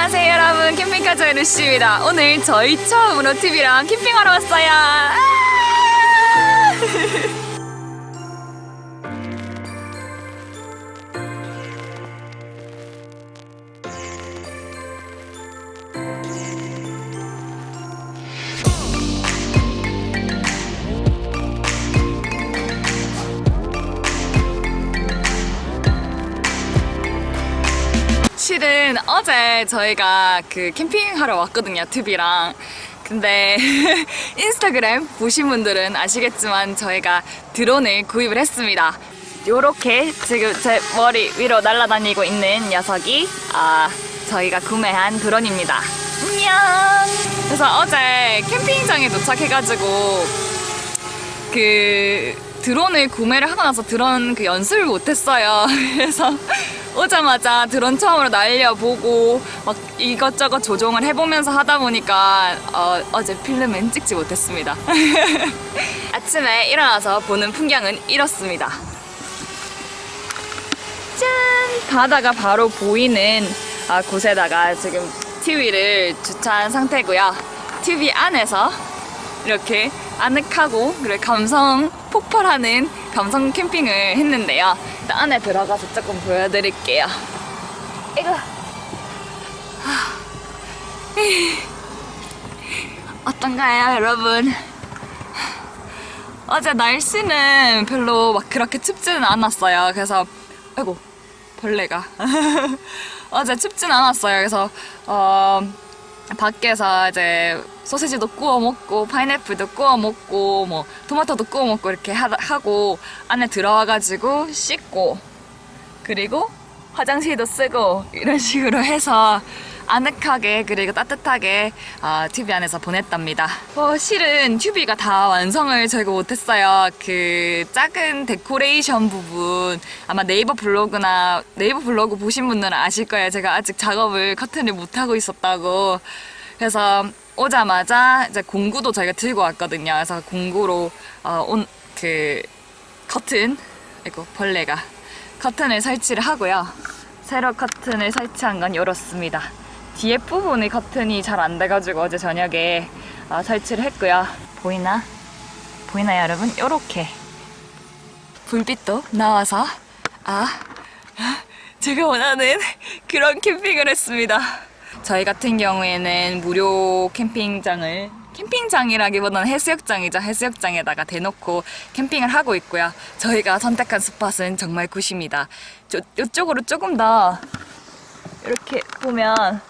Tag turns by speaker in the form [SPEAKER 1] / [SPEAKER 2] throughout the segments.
[SPEAKER 1] 안녕하세요 여러분, 캠핑카즈의 루시입니다. 오늘 저희 처음으로 TV랑 캠핑하러 왔어요. 실은 어제 저희가 그 캠핑하러 왔거든요, 튜비랑. 근데 인스타그램 보신 분들은 아시겠지만 저희가 드론을 구입을 했습니다. 요렇게 지금 제 머리 위로 날아다니고 있는 녀석이 저희가 구매한 드론입니다. 안녕! 그래서 어제 캠핑장에 도착해가지고 그 드론을 구매를 하고 나서 드론 그 연습을 못했어요. 그래서 오자마자 드론 처음으로 날려보고 막 이것저것 조종을 해보면서 하다 보니까 어제 필름은 찍지 못했습니다. 아침에 일어나서 보는 풍경은 이렇습니다. 짠! 바다가 바로 보이는 곳에다가 지금 TV를 주차한 상태고요. TV 안에서 이렇게 아늑하고 그리고 감성 폭발하는 감성 캠핑을 했는데요. 일단 안에 들어가서 조금 보여드릴게요. 이거 어떤가요, 여러분? 어제 날씨는 별로 막 그렇게 춥지는 않았어요. 그래서 아이고 벌레가 어제 춥진 않았어요. 그래서 밖에서 이제 소시지도 구워 먹고 파인애플도 구워 먹고 뭐 토마토도 구워 먹고 이렇게 하고 안에 들어와가지고 씻고 그리고 화장실도 쓰고 이런 식으로 해서 아늑하게 그리고 따뜻하게 튜비 안에서 보냈답니다. 실은 튜비가 다 완성을 저희가 못했어요. 그 작은 데코레이션 부분 아마 네이버 블로그 보신 분들은 아실 거예요. 제가 아직 작업을 커튼을 못하고 있었다고. 그래서 오자마자 이제 공구도 저희가 들고 왔거든요. 그래서 공구로 그 커튼, 아이고 벌레가 커튼을 설치를 하고요. 세로 커튼을 설치한 건 이렇습니다. 뒤에 부분의 커튼이 잘 안 돼가지고 어제 저녁에 설치를 했고요. 보이나요 여러분? 요렇게 불빛도 나와서 제가 원하는 그런 캠핑을 했습니다. 저희 같은 경우에는 무료 캠핑장이라기보다는 해수욕장이죠. 해수욕장에다가 대놓고 캠핑을 하고 있고요. 저희가 선택한 스팟은 정말 굿입니다. 이쪽으로 조금 더 이렇게 보면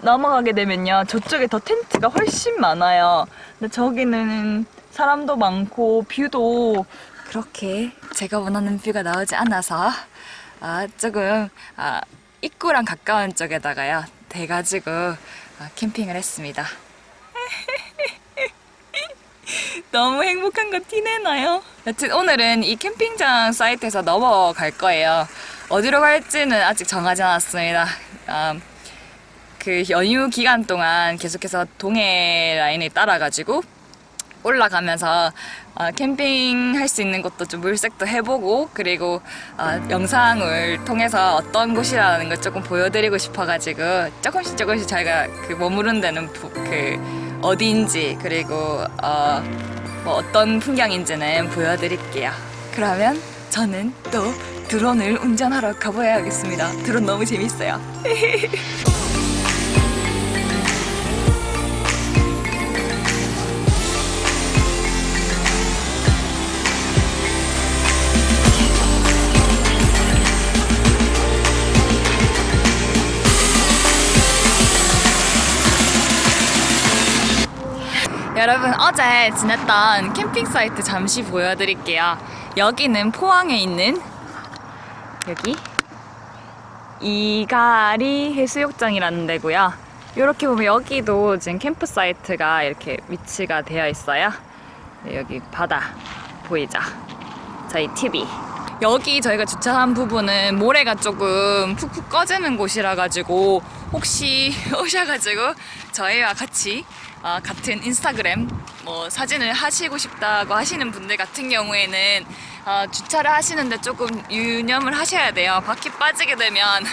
[SPEAKER 1] 넘어가게 되면요, 저쪽에 더 텐트가 훨씬 많아요. 근데 저기는 사람도 많고 뷰도 그렇게 제가 원하는 뷰가 나오지 않아서 조금 입구랑 가까운 쪽에다가요 대가지고 캠핑을 했습니다. 너무 행복한 거 티내나요? 여튼 오늘은 이 캠핑장 사이트에서 넘어갈 거예요. 어디로 갈지는 아직 정하지 않았습니다. 그 연휴 기간 동안 계속해서 동해 라인을 따라가지고 올라가면서 캠핑 할 수 있는 곳도 좀 물색도 해보고 그리고 영상을 통해서 어떤 곳이라는 걸 조금 보여드리고 싶어가지고 조금씩 저희가 그 머무른 데는 그 어디인지 그리고 뭐 어떤 풍경인지는 보여드릴게요. 그러면 저는 또 드론을 운전하러 가봐야겠습니다. 드론 너무 재밌어요. 여러분, 어제 지냈던 캠핑 사이트 잠시 보여드릴게요. 여기는 포항에 있는 여기 이가리 해수욕장이라는 데고요. 이렇게 보면 여기도 지금 캠프 사이트가 이렇게 위치가 되어 있어요. 여기 바다 보이죠? 저희 TV. 여기 저희가 주차한 부분은 모래가 조금 푹푹 꺼지는 곳이라 가지고 혹시 오셔가지고 저희와 같이 같은 인스타그램 뭐 사진을 하시고 싶다고 하시는 분들 같은 경우에는 주차를 하시는데 조금 유념을 하셔야 돼요. 바퀴 빠지게 되면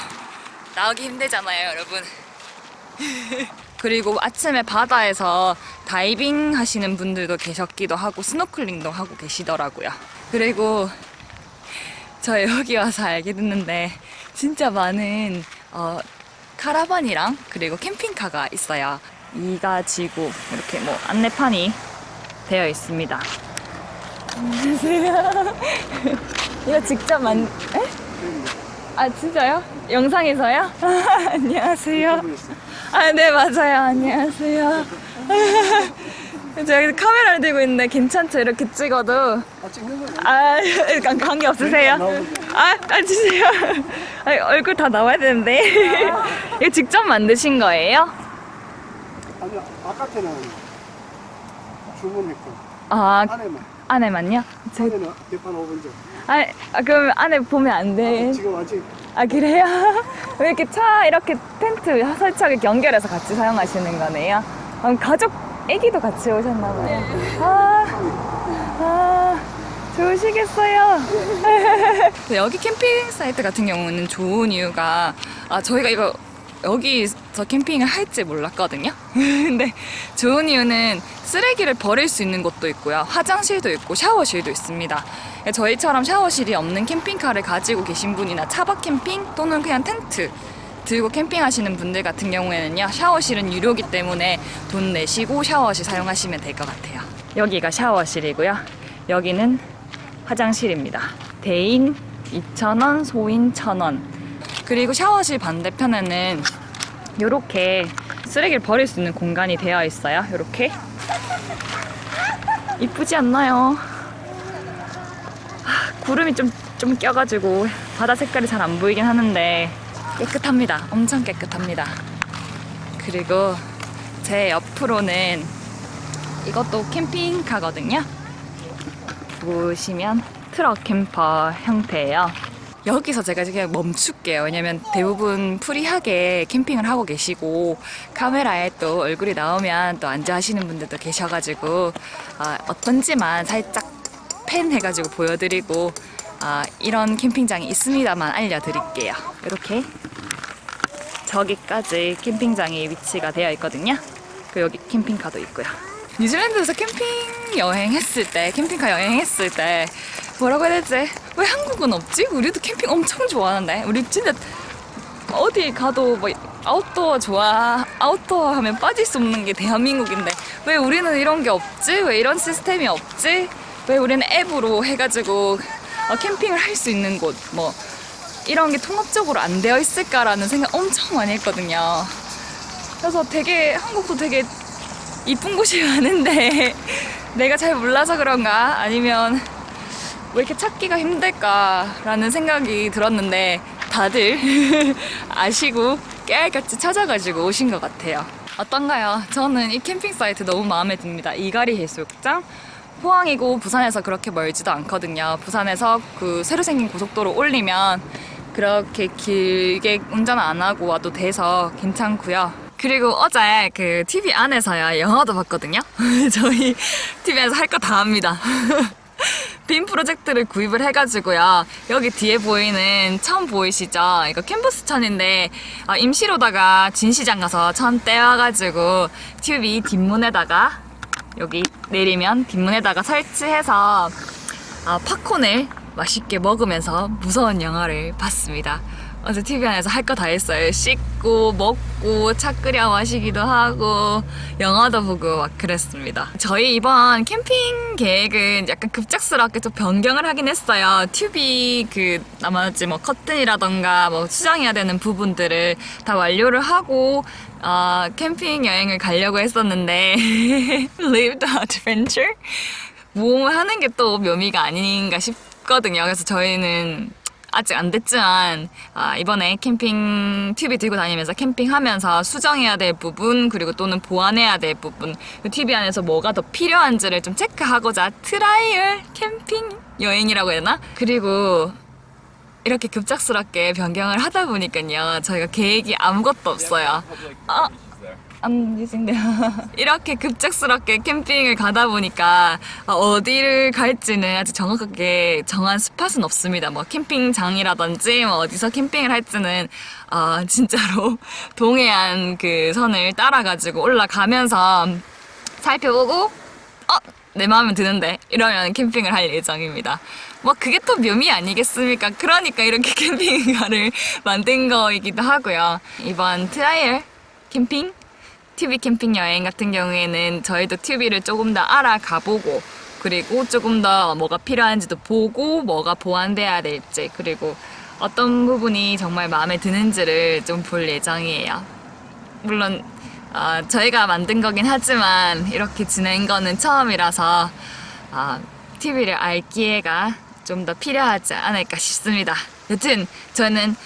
[SPEAKER 1] 나오기 힘들잖아요, 여러분. 그리고 아침에 바다에서 다이빙 하시는 분들도 계셨기도 하고 스노클링도 하고 계시더라고요. 그리고 저 여기 와서 알게 됐는데 진짜 많은 카라반이랑 그리고 캠핑카가 있어요. 이가 지구 이렇게 뭐 안내판이 되어 있습니다. 안녕하세요. 이거 직접 아 진짜요? 영상에서요? 안녕하세요. 아 네 맞아요. 안녕하세요. 제가 여기서 카메라를 들고 있는데 괜찮죠? 이렇게 찍어도.
[SPEAKER 2] 찍는 거예요?
[SPEAKER 1] 약간 관계 없으세요? 주세요. 얼굴 다 나와야 되는데. 이거 직접 만드신 거예요?
[SPEAKER 2] 아니, 바깥에는 주문했고 안에만.
[SPEAKER 1] 안에만요?
[SPEAKER 2] 안에는 대판 5분 전.
[SPEAKER 1] 그럼 안에 보면 안 돼.
[SPEAKER 2] 지금 아직
[SPEAKER 1] 그래요? 왜 이렇게 차 이렇게 텐트 설치하게 연결해서 같이 사용하시는 거네요? 가족, 애기도 같이 오셨나봐요. 좋으시겠어요? 여기 캠핑 사이트 같은 경우는 좋은 이유가 저희가 여기서 캠핑을 할지 몰랐거든요. 근데 좋은 이유는 쓰레기를 버릴 수 있는 곳도 있고요. 화장실도 있고 샤워실도 있습니다. 저희처럼 샤워실이 없는 캠핑카를 가지고 계신 분이나 차박 캠핑 또는 그냥 텐트 들고 캠핑하시는 분들 같은 경우에는요. 샤워실은 유료이기 때문에 돈 내시고 샤워실 사용하시면 될 것 같아요. 여기가 샤워실이고요. 여기는 화장실입니다. 대인 2,000원, 소인 1,000원. 그리고 샤워실 반대편에는 이렇게 쓰레기를 버릴 수 있는 공간이 되어 있어요. 이렇게 이쁘지 않나요? 구름이 좀 껴가지고 바다 색깔이 잘 안 보이긴 하는데 깨끗합니다. 엄청 깨끗합니다. 그리고 제 옆으로는 이것도 캠핑카거든요. 보시면 트럭 캠퍼 형태예요. 여기서 제가 지금 멈출게요. 왜냐면 대부분 프리하게 캠핑을 하고 계시고 카메라에 또 얼굴이 나오면 또 앉아 하시는 분들도 계셔가지고 어떤지만 살짝 팬 해가지고 보여드리고 이런 캠핑장이 있습니다만 알려드릴게요. 이렇게 저기까지 캠핑장이 위치가 되어 있거든요. 그리고 여기 캠핑카도 있고요. 뉴질랜드에서 캠핑 여행했을 때, 캠핑카 여행했을 때 뭐라고 해야 되지? 왜 한국은 없지? 우리도 캠핑 엄청 좋아하는데 우리 진짜 어디 가도 뭐 아웃도어 하면 빠질 수 없는 게 대한민국인데 왜 우리는 이런 게 없지? 왜 이런 시스템이 없지? 왜 우리는 앱으로 해가지고 캠핑을 할 수 있는 곳 뭐 이런 게 통합적으로 안 되어 있을까라는 생각 엄청 많이 했거든요. 그래서 한국도 되게 이쁜 곳이 많은데 내가 잘 몰라서 그런가? 아니면 왜 이렇게 찾기가 힘들까라는 생각이 들었는데 다들 아시고 깨알같이 찾아가지고 오신 것 같아요. 어떤가요? 저는 이 캠핑 사이트 너무 마음에 듭니다. 이가리 해수욕장 포항이고 부산에서 그렇게 멀지도 않거든요. 부산에서 그 새로 생긴 고속도로 올리면 그렇게 길게 운전 안 하고 와도 돼서 괜찮고요. 그리고 어제 그 TV 안에서요 영화도 봤거든요. 저희 TV 안에서 할 거 다 합니다. 빔 프로젝트를 구입을 해가지고요. 여기 뒤에 보이는 천 보이시죠? 이거 캔버스 천인데 임시로다가 진시장 가서 천 떼와가지고 튜브 뒷문에다가 여기 내리면 뒷문에다가 설치해서 팝콘을 맛있게 먹으면서 무서운 영화를 봤습니다. 어제 TV 안에서 할 거 다 했어요. 씻고 먹고 차 끓여 마시기도 하고 영화도 보고 막 그랬습니다. 저희 이번 캠핑 계획은 약간 급작스럽게 좀 변경을 하긴 했어요. 튜비 나머지 뭐 커튼이라던가 뭐 수정해야 되는 부분들을 다 완료를 하고 캠핑 여행을 가려고 했었는데 Live the adventure? 모험을 하는 게 또 묘미가 아닌가 싶거든요. 그래서 저희는 아직 안 됐지만 이번에 캠핑 튜브 들고 다니면서 캠핑하면서 수정해야 될 부분 그리고 또는 보완해야 될 부분 그 튜브 안에서 뭐가 더 필요한지를 좀 체크하고자 트라이얼 캠핑 여행이라고 해야 되나? 그리고 이렇게 급작스럽게 변경을 하다 보니까요 저희가 계획이 아무것도 없어요. I'm using the 이렇게 급작스럽게 캠핑을 가다 보니까 어디를 갈지는 아직 정확하게 정한 스팟은 없습니다. 뭐 캠핑장이라든지 뭐 어디서 캠핑을 할지는 진짜로 동해안 그 선을 따라가지고 올라가면서 살펴보고 내 마음에 드는데 이러면 캠핑을 할 예정입니다. 뭐 그게 또 묘미 아니겠습니까? 그러니까 이렇게 캠핑카를 만든 거이기도 하고요. 이번 트라이얼 캠핑, 튜비 캠핑 여행 같은 경우에는 저희도 튜비를 조금 더 알아가보고 그리고 조금 더 뭐가 필요한지도 보고 뭐가 보완돼야 될지 그리고 어떤 부분이 정말 마음에 드는지를 좀 볼 예정이에요. 물론 저희가 만든 거긴 하지만 이렇게 지낸 거는 처음이라서 TV를 알 기회가 좀 더 필요하지 않을까 싶습니다. 여튼 저는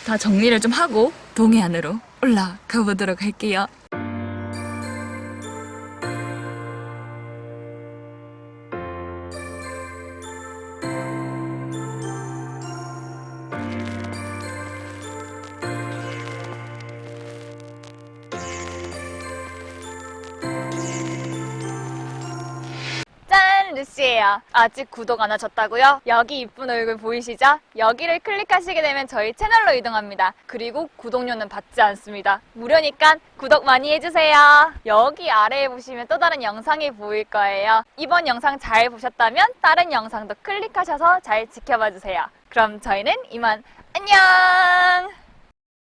[SPEAKER 1] 다 정리를 좀 하고 동해안으로 올라가 보도록 할게요. 짠! 루시예요. 아직 구독 안 하셨다고요? 여기 이쁜 얼굴 보이시죠? 여기를 클릭하시게 되면 저희 채널로 이동합니다. 그리고 구독료는 받지 않습니다. 무료니까 구독 많이 해주세요. 여기 아래에 보시면 또 다른 영상이 보일 거예요. 이번 영상 잘 보셨다면 다른 영상도 클릭하셔서 잘 지켜봐 주세요. 그럼 저희는 이만 안녕!